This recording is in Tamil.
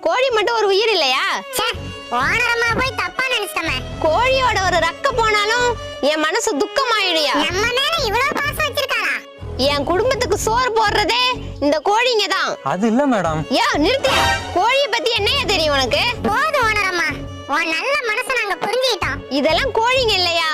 கோழி மட்டும் ஒரு உயிர் இல்லையா? ஓனரம்மா போய் தப்பா நினைச்சிட்டமே. கோழியோட ஒரு ரக்க போனாலும் என் மனசு துக்கமாயிடுயா. நம்ம மேல இவ்வளவு பாசம் வச்சிருக்காரா? என் குடும்பத்துக்கு சோறு போடுறதே இந்த கோழிங்க தான். அது இல்ல மேடம். நிறுத்தியா? கோழிய பத்தி என்னையா தெரியும் உனக்கு? போதும் ஓனரம்மா, உன் நல்ல மனசை நாங்க புரிஞ்சுக்கிட்டோம். இதெல்லாம் கோழிங்க இல்லையா?